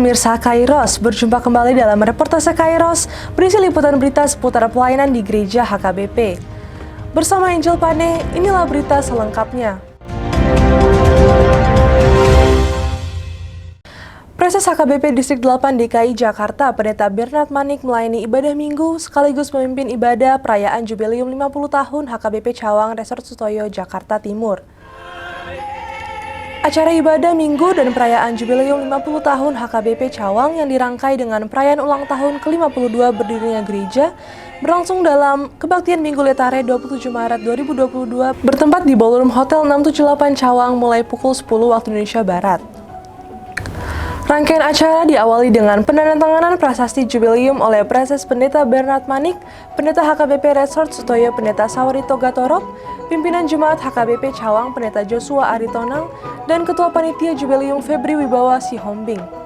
pemirsa Kairos, berjumpa kembali dalam reportase Kairos berisi liputan berita seputar pelayanan di Gereja HKBP. Bersama Angel Pane, inilah berita selengkapnya. Preses HKBP Distrik 8 DKI Jakarta, Pendeta Bernard Manik melayani ibadah minggu sekaligus memimpin ibadah perayaan Jubileum 50 tahun HKBP Cawang Resort Sutoyo, Jakarta Timur. Acara ibadah minggu dan perayaan Jubileum 50 tahun HKBP Cawang yang dirangkai dengan perayaan ulang tahun ke-52 berdirinya gereja berlangsung dalam Kebaktian Minggu Letare 27 Maret 2022 bertempat di Ballroom Hotel 678 Cawang mulai pukul 10 waktu Indonesia Barat. Rangkaian acara diawali dengan penandatanganan prasasti Jubileum oleh Preses Pendeta Bernard Manik, Pendeta HKBP Resort Sutoyo Pendeta Sawarito Gatorop, Pimpinan Jemaat HKBP Cawang Pendeta Joshua Aritonang, dan Ketua Panitia Jubileum Febri Wibawa Sihombing.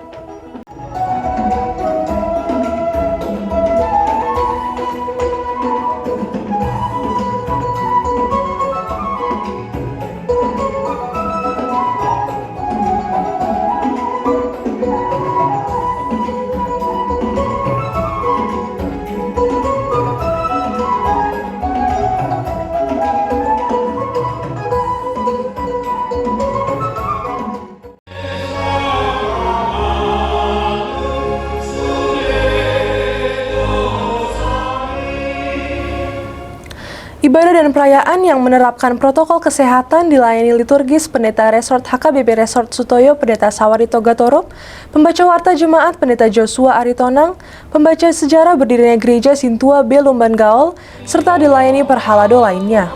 Ibadah dan perayaan yang menerapkan protokol kesehatan dilayani liturgis Pendeta Resort HKBP Resort Sutoyo Pendeta Sawarito Gatorop, pembaca warta jemaat Pendeta Joshua Aritonang, pembaca sejarah berdirinya Gereja Sintua B Lumban Gaol, serta dilayani perhalado lainnya.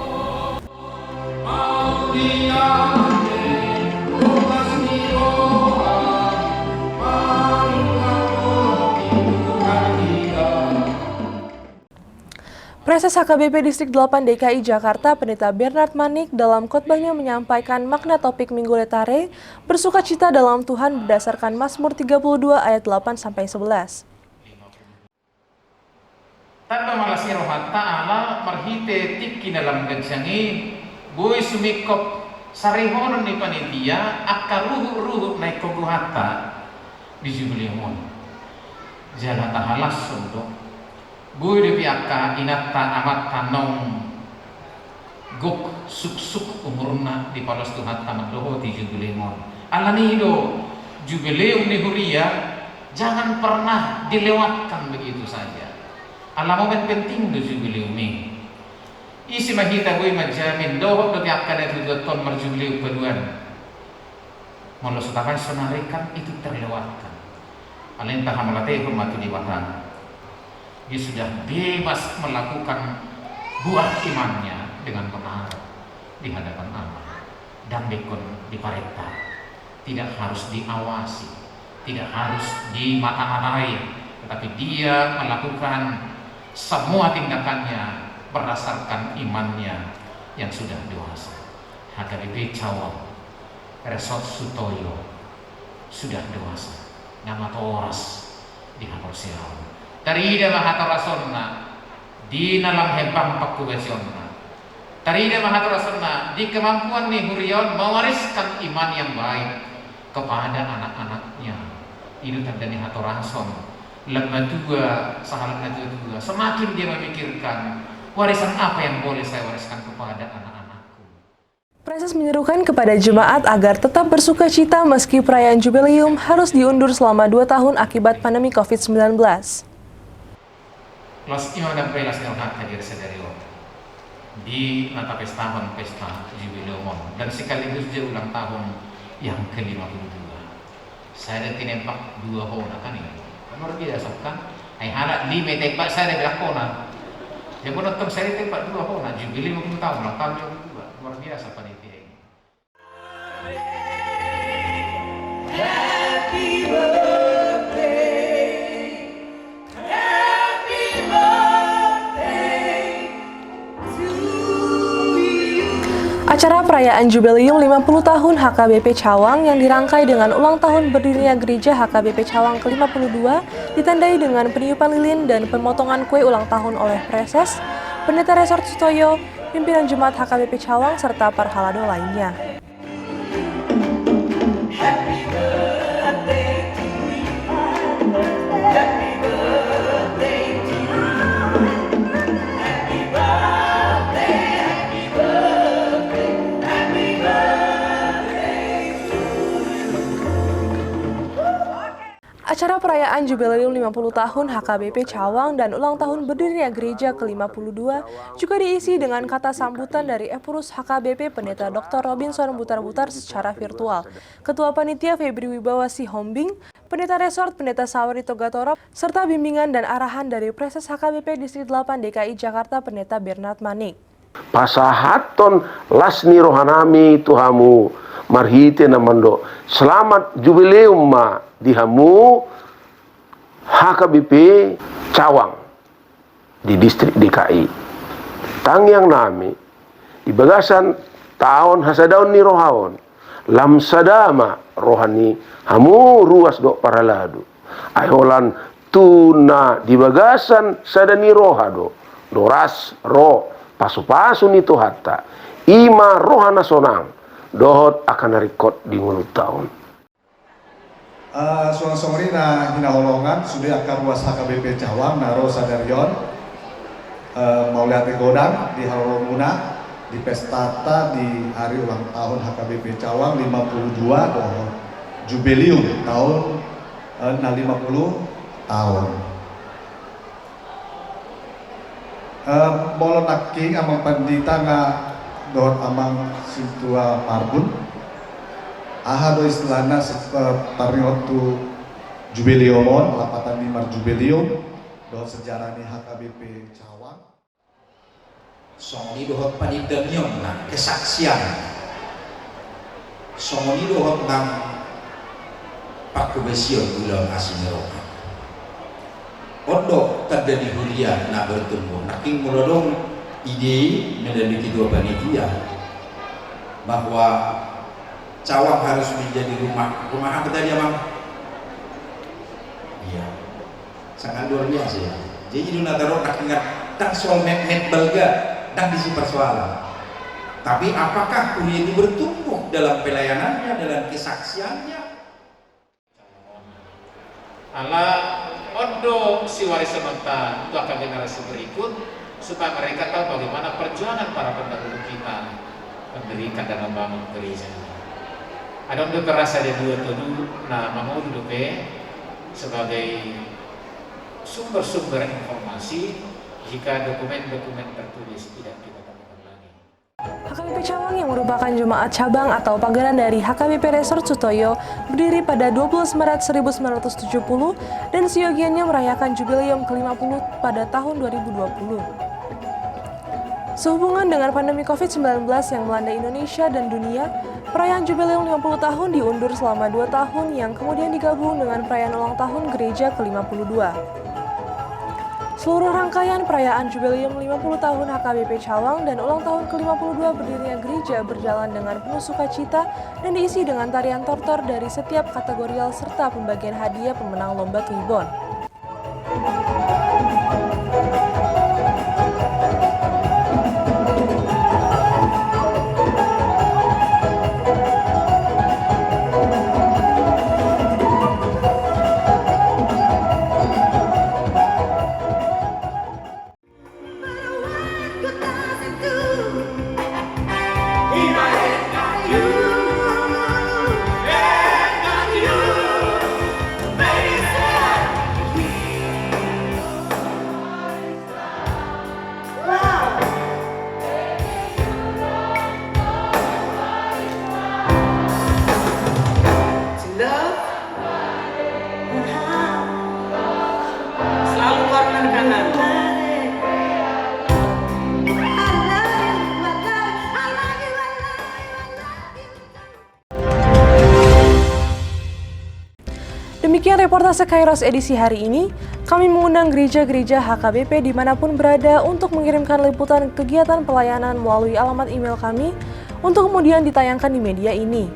Preses HKBP Distrik 8 DKI Jakarta, Pendeta Bernard Manik dalam khotbahnya menyampaikan makna topik Minggu Letare, bersukacita dalam Tuhan berdasarkan Mazmur 32 ayat 8-11. Tanpa malasi rohat ta'ala marhite tikki dalam gansangi boy sumikop sarihonon ni panitia akaruhu naik koguhata di Jubileum jala tahalas untuk Bui depi akka inatta amat tanong gok suk umurna di palas Tuhan tamat doho di Jubileum. Alani do Jubileum ni huria jangan pernah dilewatkan begitu saja. Ala momen penting do Jubileum ni. Isi mahita bui majamin doho depi akka na tujuan marjubileum keduan. Molo sutakan sonarikan itu terlewatkan. Alentah hamalate hormati di watan. Dia sudah bebas melakukan buah imannya dengan benar di hadapan Allah dan bekon diparenta, tidak harus diawasi, tidak harus dimata-matai, tetapi dia melakukan semua tindakannya berdasarkan imannya yang sudah dewasa. HKBP Cawang Resort Sutoyo sudah dewasa, nama toras di Hakorsiau. Tarida mahatarasonna di dalam hempang pakubesionna. Tarida mahatarasonna di kemampuan nih Hurion mewariskan iman yang baik kepada anak-anaknya. Itu tandanya hatarason. Lemah dua, sahalat dua. Semakin dia memikirkan warisan apa yang boleh saya wariskan kepada anak-anakku. Preses menyerukan kepada jemaat agar tetap bersukacita meski perayaan Jubileum harus diundur selama 2 tahun akibat pandemi COVID-19. Los iman dan pelas yang hadir sedari di nata pesta Jubileum dan sekaligus dia ulang tahun yang ke-52. Saya tinempak 2 hona kan ini. Luar biasa kan? Ay harap 5 tempat saya belakona. Dia pun nonton saya tempat 2 hona Jubileum 50 tahun ulang tahun 22. Luar biasa panitia ini. Happy Acara perayaan Jubileum 50 tahun HKBP Cawang yang dirangkai dengan ulang tahun berdirinya Gereja HKBP Cawang ke-52 ditandai dengan peniupan lilin dan pemotongan kue ulang tahun oleh Preses, Pendeta Resort Sutoyo, pimpinan Jemaat HKBP Cawang, serta parhalado lainnya. perayaan Jubileum 50 tahun HKBP Cawang dan ulang tahun berdirinya gereja ke-52 juga diisi dengan kata sambutan dari Epurus HKBP Pendeta Dr. Robinson Butar-Butar secara virtual. Ketua Panitia Febri Wibawa Sihombing, Pendeta Resort Pendeta Sawerito Gatorop, serta bimbingan dan arahan dari Preses HKBP Distrik 8 DKI Jakarta Pendeta Bernard Manik. Pasahaton lasni rohanami tuhamu marhite namando selamat jubileum ma dihamu HKBP Cawang di distrik DKI tangyang nami di bagasan tahun hasadaun ni rohaon lam sadama rohani hamu ruas do paraladu ayolan tuna di bagasan sadani rohado doras ro pasu-pasu ni hatta ima rohana sonang dohot akan narikot di mulut tahun. Suang-suang na hinaholongan sudah akan ruas HKBP Cawang naro sadarion mau lihat godang di Haloromuna di pestata di hari ulang tahun HKBP Cawang 52 dohot jubileum tahun 50 tahun. Bolon naking amang pandita nga dohot amang sintua parbun aha do istilahna pariotu jubileumon lapatan limar jubileum dohot sejarah ni HKBP Cawang songoni dohot panidamyon na kesaksian songoni dohot ng pagkubesyon ulang asinero Odo kada di huria na bertumbuh. Naking mulodong ide menjadi kedua panitia bahwa Cawang harus menjadi rumah apa tadi Bang? Iya, sangat luar biasa ya. Jadi itu nataro nakingat tak soal met balga dan disi persoalan. Tapi apakah kuliah ini bertumbuh dalam pelayanannya, dalam kesaksiannya? Allah odo si warisan menta itu akan generasi berikut supaya mereka tahu bagaimana perjuangan para pendahulu kita mendirikan dan membangun gereja. Ada untuk terasa ada dua tuduh, nah mau duduk sebagai sumber-sumber informasi jika dokumen-dokumen tertulis tidak kita temukan lagi. HKBP Cawang yang merupakan jemaat cabang atau pagaran dari HKBP Resort Sutoyo berdiri pada 12 Maret 1970 dan seyogianya merayakan jubileum ke-50 pada tahun 2020. Sehubungan dengan pandemi COVID-19 yang melanda Indonesia dan dunia, perayaan jubileum 50 tahun diundur selama 2 tahun yang kemudian digabung dengan perayaan ulang tahun gereja ke-52. Seluruh rangkaian perayaan jubileum 50 tahun HKBP Cawang dan ulang tahun ke-52 berdirinya gereja berjalan dengan penuh sukacita dan diisi dengan tarian tortor dari setiap kategorial serta pembagian hadiah pemenang lomba Twibon. Selalu kanan kanan. Demikian reportase Kairos edisi hari ini. Kami mengundang gereja-gereja HKBP dimanapun berada untuk mengirimkan liputan kegiatan pelayanan melalui alamat email kami untuk kemudian ditayangkan di media ini.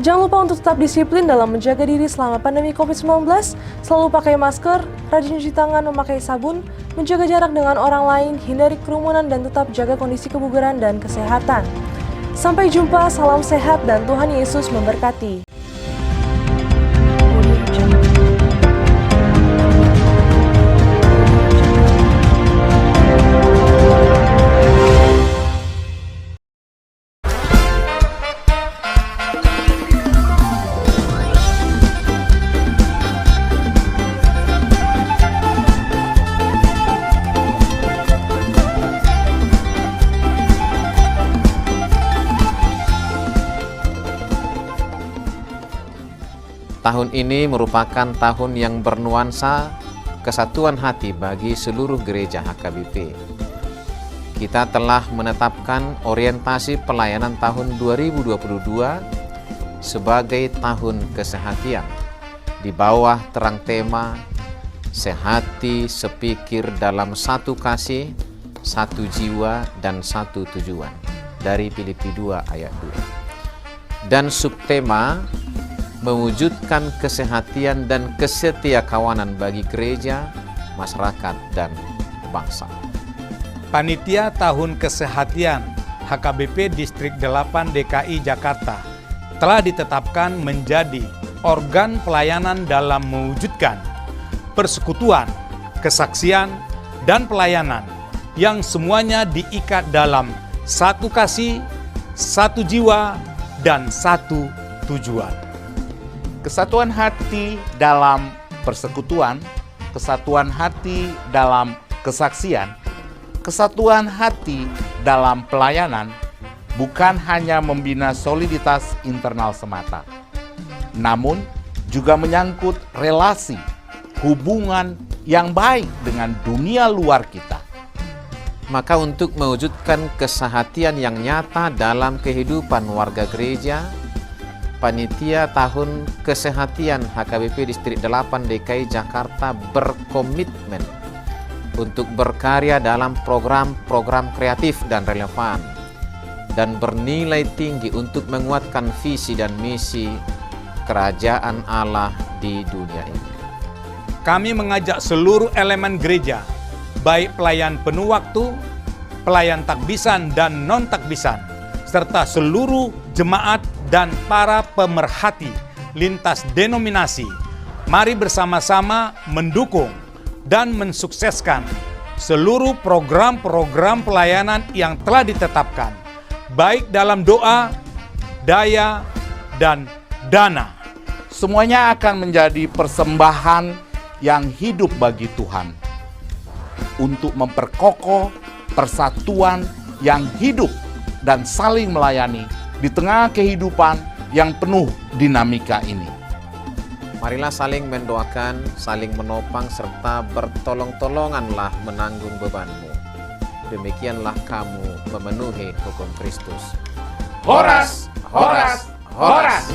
Jangan lupa untuk tetap disiplin dalam menjaga diri selama pandemi COVID-19, selalu pakai masker, rajin cuci tangan, memakai sabun, menjaga jarak dengan orang lain, hindari kerumunan dan tetap jaga kondisi kebugaran dan kesehatan. Sampai jumpa, salam sehat dan Tuhan Yesus memberkati. Tahun ini merupakan tahun yang bernuansa kesatuan hati bagi seluruh gereja HKBP. Kita telah menetapkan orientasi pelayanan tahun 2022 sebagai tahun kesehatian di bawah terang tema sehati sepikir dalam satu kasih, satu jiwa dan satu tujuan dari Filipi 2 ayat 2. Dan subtema mewujudkan kesehatian dan kesetiakawanan bagi gereja, masyarakat, dan bangsa. Panitia Tahun Kesehatian HKBP Distrik 8 DKI Jakarta telah ditetapkan menjadi organ pelayanan dalam mewujudkan persekutuan, kesaksian, dan pelayanan yang semuanya diikat dalam satu kasih, satu jiwa, dan satu tujuan. Kesatuan hati dalam persekutuan, kesatuan hati dalam kesaksian, kesatuan hati dalam pelayanan bukan hanya membina soliditas internal semata, namun juga menyangkut relasi, hubungan yang baik dengan dunia luar kita. Maka untuk mewujudkan kesehatian yang nyata dalam kehidupan warga gereja, Panitia Tahun Kesehatian HKBP Distrik 8 DKI Jakarta berkomitmen untuk berkarya dalam program-program kreatif dan relevan dan bernilai tinggi untuk menguatkan visi dan misi kerajaan Allah di dunia ini. Kami mengajak seluruh elemen gereja, baik pelayan penuh waktu, pelayan takbisan dan non-takbisan, serta seluruh jemaat dan para pemerhati lintas denominasi, mari bersama-sama mendukung dan mensukseskan seluruh program-program pelayanan yang telah ditetapkan, baik dalam doa, daya, dan dana. Semuanya akan menjadi persembahan yang hidup bagi Tuhan untuk memperkokoh persatuan yang hidup dan saling melayani di tengah kehidupan yang penuh dinamika ini. Marilah saling mendoakan, saling menopang, serta bertolong-tolonganlah menanggung bebanmu. Demikianlah kamu memenuhi hukum Kristus. Horas, horas, horas.